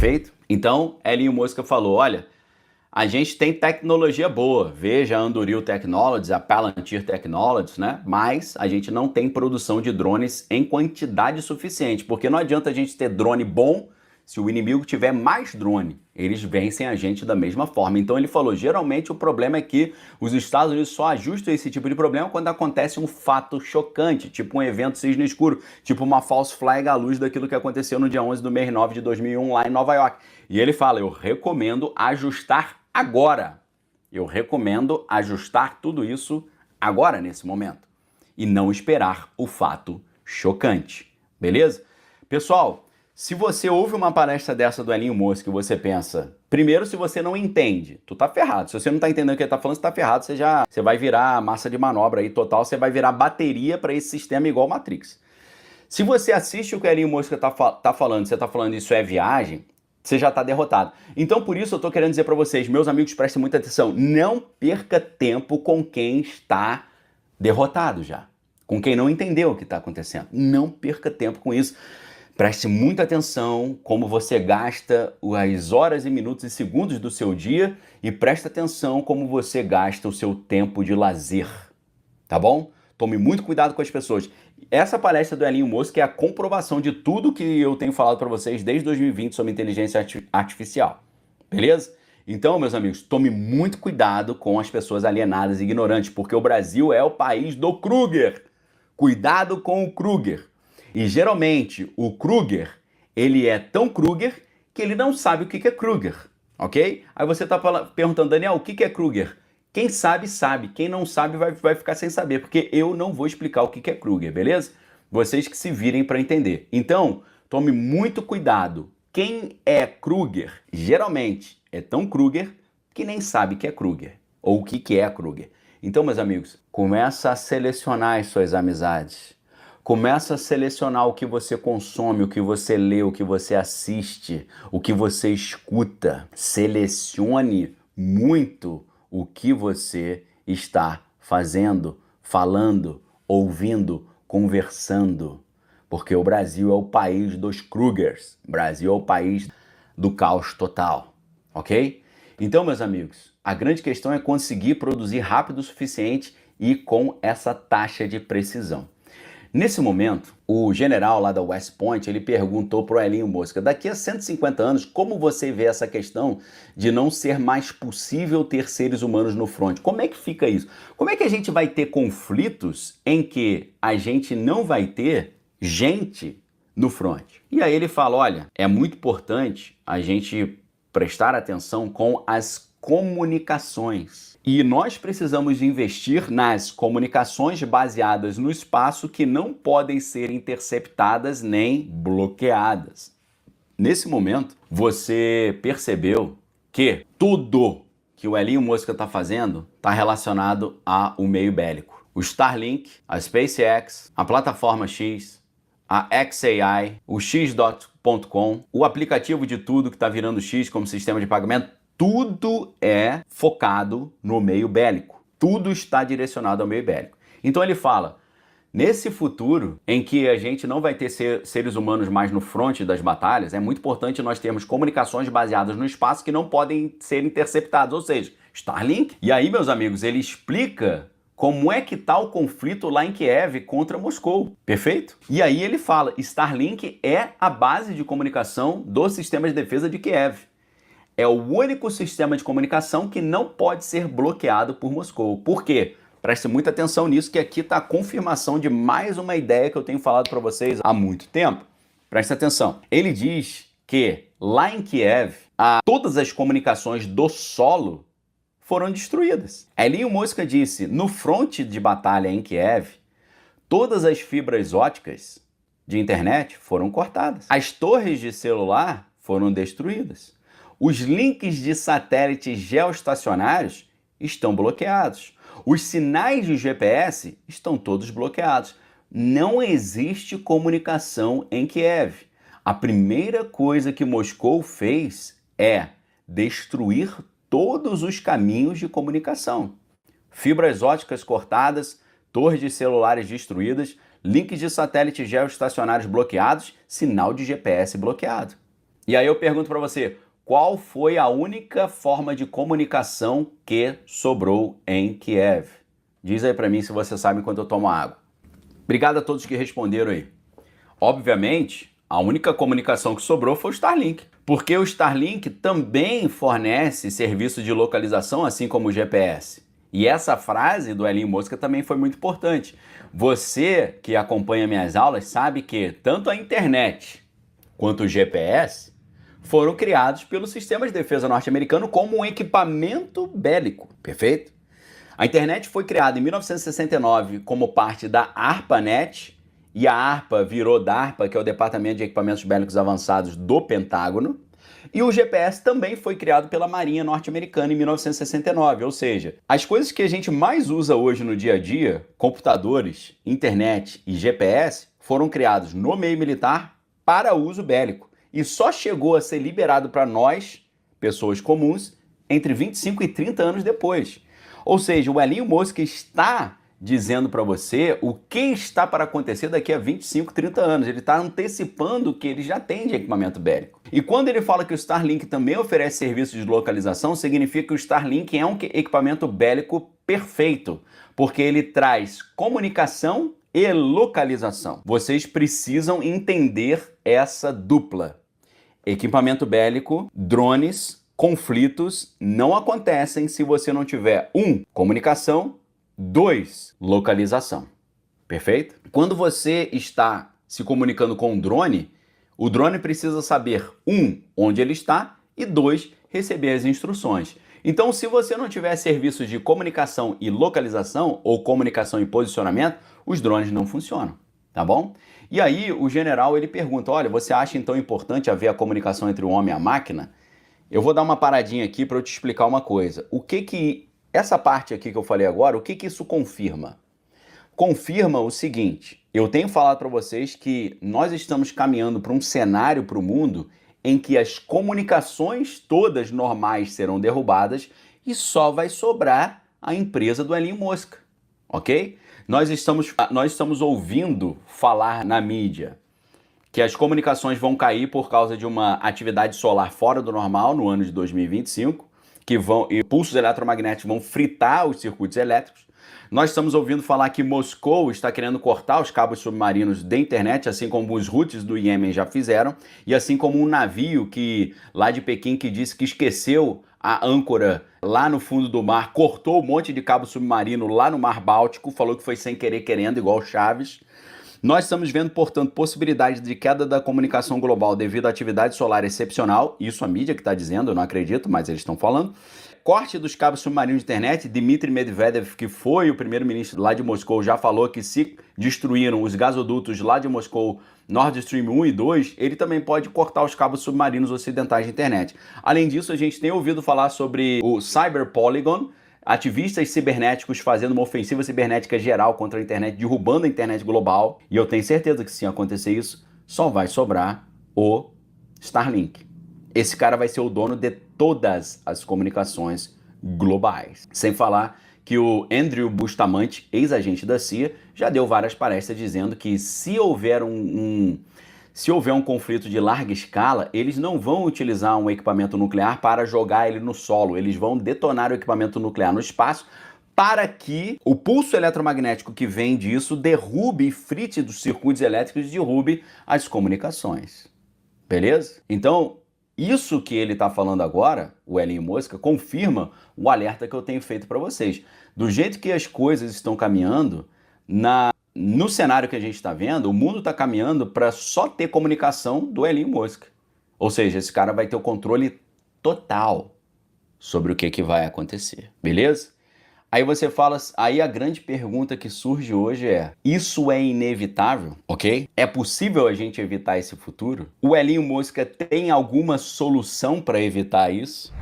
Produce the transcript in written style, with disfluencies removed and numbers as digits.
Perfeito? Então, Elon Musk falou, olha, a gente tem tecnologia boa, veja a Anduril Technologies, a Palantir Technologies, né? Mas a gente não tem produção de drones em quantidade suficiente, porque não adianta a gente ter drone bom se o inimigo tiver mais drone. Eles vencem a gente da mesma forma. Então ele falou, geralmente o problema é que os Estados Unidos só ajustam esse tipo de problema quando acontece um fato chocante, tipo um evento cisne escuro, tipo uma false flag à luz daquilo que aconteceu no dia 11 do mês 9 de 2001 lá em Nova York. E ele fala, eu recomendo ajustar agora. Eu recomendo ajustar tudo isso agora, nesse momento. E não esperar o fato chocante. Beleza? Pessoal, se você ouve uma palestra dessa do Elon Musk e você pensa, primeiro, se você não entende, tu tá ferrado. Se você não tá entendendo o que ele tá falando, você tá ferrado, você vai virar massa de manobra aí total, você vai virar bateria para esse sistema igual Matrix. Se você assiste o que o Elon Musk tá falando, você tá falando isso é viagem, você já tá derrotado. Então, por isso eu tô querendo dizer para vocês, meus amigos, prestem muita atenção, não perca tempo com quem está derrotado já, com quem não entendeu o que tá acontecendo. Não perca tempo com isso. Preste muita atenção como você gasta as horas e minutos e segundos do seu dia e preste atenção como você gasta o seu tempo de lazer, tá bom? Tome muito cuidado com as pessoas. Essa palestra do Elon Musk é a comprovação de tudo que eu tenho falado para vocês desde 2020 sobre inteligência artificial, beleza? Então, meus amigos, tome muito cuidado com as pessoas alienadas e ignorantes, porque o Brasil é o país do Kruger. Cuidado com o Kruger. E geralmente o Kruger, ele é tão Kruger que ele não sabe o que é Kruger, ok? Aí você está perguntando, Daniel, o que é Kruger? Quem sabe, sabe. Quem não sabe vai ficar sem saber, porque eu não vou explicar o que é Kruger, beleza? Vocês que se virem para entender. Então, tome muito cuidado. Quem é Kruger, geralmente é tão Kruger que nem sabe que é Kruger, ou o que é Kruger. Então, meus amigos, começa a selecionar as suas amizades. Começa a selecionar o que você consome, o que você lê, o que você assiste, o que você escuta. Selecione muito o que você está fazendo, falando, ouvindo, conversando. Porque o Brasil é o país dos Krugers. O Brasil é o país do caos total, ok? Então, meus amigos, a grande questão é conseguir produzir rápido o suficiente e com essa taxa de precisão. Nesse momento, o general lá da West Point, ele perguntou para o Elon Musk, daqui a 150 anos, como você vê essa questão de não ser mais possível ter seres humanos no front? Como é que fica isso? Como é que a gente vai ter conflitos em que a gente não vai ter gente no front? E aí ele fala, olha, é muito importante a gente prestar atenção com as comunicações. E nós precisamos investir nas comunicações baseadas no espaço que não podem ser interceptadas nem bloqueadas. Nesse momento, você percebeu que tudo que o Elon Musk está fazendo está relacionado ao meio bélico. O Starlink, a SpaceX, a plataforma X, a XAI, o X.com, o aplicativo de tudo que está virando X como sistema de pagamento, tudo é focado no meio bélico. Tudo está direcionado ao meio bélico. Então ele fala, nesse futuro em que a gente não vai ter seres humanos mais no fronte das batalhas, é muito importante nós termos comunicações baseadas no espaço que não podem ser interceptadas, ou seja, Starlink. E aí, meus amigos, ele explica como é que está o conflito lá em Kiev contra Moscou, perfeito? E aí ele fala, Starlink é a base de comunicação do sistema de defesa de Kiev. É o único sistema de comunicação que não pode ser bloqueado por Moscou. Por quê? Preste muita atenção nisso, que aqui está a confirmação de mais uma ideia que eu tenho falado para vocês há muito tempo. Preste atenção. Ele diz que lá em Kiev, todas as comunicações do solo foram destruídas. Elon Musk disse, no fronte de batalha em Kiev, todas as fibras óticas de internet foram cortadas. As torres de celular foram destruídas. Os links de satélites geoestacionários estão bloqueados. Os sinais de GPS estão todos bloqueados. Não existe comunicação em Kiev. A primeira coisa que Moscou fez é destruir todos os caminhos de comunicação. Fibras óticas cortadas, torres de celulares destruídas, links de satélites geoestacionários bloqueados, sinal de GPS bloqueado. E aí eu pergunto para você, qual foi a única forma de comunicação que sobrou em Kiev? Diz aí para mim se você sabe enquanto eu tomo água. Obrigado a todos que responderam aí. Obviamente, a única comunicação que sobrou foi o Starlink, porque o Starlink também fornece serviço de localização, assim como o GPS. E essa frase do Elon Musk também foi muito importante. Você que acompanha minhas aulas sabe que tanto a internet quanto o GPS foram criados pelo sistema de defesa norte-americano como um equipamento bélico, perfeito? A internet foi criada em 1969 como parte da ARPANET, e a ARPA virou DARPA, que é o Departamento de Equipamentos Bélicos Avançados do Pentágono, e o GPS também foi criado pela Marinha norte-americana em 1969, ou seja, as coisas que a gente mais usa hoje no dia a dia, computadores, internet e GPS, foram criados no meio militar para uso bélico e só chegou a ser liberado para nós, pessoas comuns, entre 25 e 30 anos depois. Ou seja, o Elon Musk está dizendo para você o que está para acontecer daqui a 25, 30 anos. Ele está antecipando o que ele já tem de equipamento bélico. E quando ele fala que o Starlink também oferece serviço de localização, significa que o Starlink é um equipamento bélico perfeito, porque ele traz comunicação e localização. Vocês precisam entender essa dupla. Equipamento bélico, drones, conflitos não acontecem se você não tiver 1. Comunicação, 2. Localização. Perfeito? Quando você está se comunicando com um drone, o drone precisa saber 1. Onde ele está e 2. Receber as instruções. Então, se você não tiver serviços de comunicação e localização ou comunicação e posicionamento, os drones não funcionam, tá bom? E aí o general ele pergunta, olha, você acha então importante haver a comunicação entre o homem e a máquina? Eu vou dar uma paradinha aqui para eu te explicar uma coisa. Essa parte aqui que eu falei agora, o que isso confirma? Confirma o seguinte, eu tenho falado para vocês que nós estamos caminhando para um cenário para o mundo em que as comunicações todas normais serão derrubadas e só vai sobrar a empresa do Elon Musk, ok? Nós estamos ouvindo falar na mídia que as comunicações vão cair por causa de uma atividade solar fora do normal no ano de 2025, e pulsos eletromagnéticos vão fritar os circuitos elétricos. Nós estamos ouvindo falar que Moscou está querendo cortar os cabos submarinos da internet, assim como os Houthis do Iêmen já fizeram, e assim como um navio lá de Pequim que disse que esqueceu a âncora lá no fundo do mar, cortou um monte de cabo submarino lá no Mar Báltico, falou que foi sem querer querendo, igual Chaves. Nós estamos vendo, portanto, possibilidade de queda da comunicação global devido à atividade solar excepcional, isso a mídia que está dizendo, eu não acredito, mas eles estão falando. Corte dos cabos submarinos de internet, Dmitry Medvedev, que foi o primeiro-ministro lá de Moscou, já falou que se destruíram os gasodutos lá de Moscou, Nord Stream 1 e 2, ele também pode cortar os cabos submarinos ocidentais de internet. Além disso, a gente tem ouvido falar sobre o Cyber Polygon, ativistas cibernéticos fazendo uma ofensiva cibernética geral contra a internet, derrubando a internet global. E eu tenho certeza que se acontecer isso, só vai sobrar o Starlink. Esse cara vai ser o dono de todas as comunicações globais. Sem falar que o Andrew Bustamante, ex-agente da CIA, já deu várias palestras dizendo que se houver um conflito de larga escala, eles não vão utilizar um equipamento nuclear para jogar ele no solo. Eles vão detonar o equipamento nuclear no espaço para que o pulso eletromagnético que vem disso derrube e frite dos circuitos elétricos e derrube as comunicações. Beleza? Então, isso que ele está falando agora, o Elon Musk, confirma o alerta que eu tenho feito para vocês. Do jeito que as coisas estão caminhando, no cenário que a gente está vendo, o mundo está caminhando para só ter comunicação do Elon Musk. Ou seja, esse cara vai ter o controle total sobre o que vai acontecer, beleza? Aí você fala, aí a grande pergunta que surge hoje é, isso é inevitável, ok? É possível a gente evitar esse futuro? O Elon Musk tem alguma solução para evitar isso?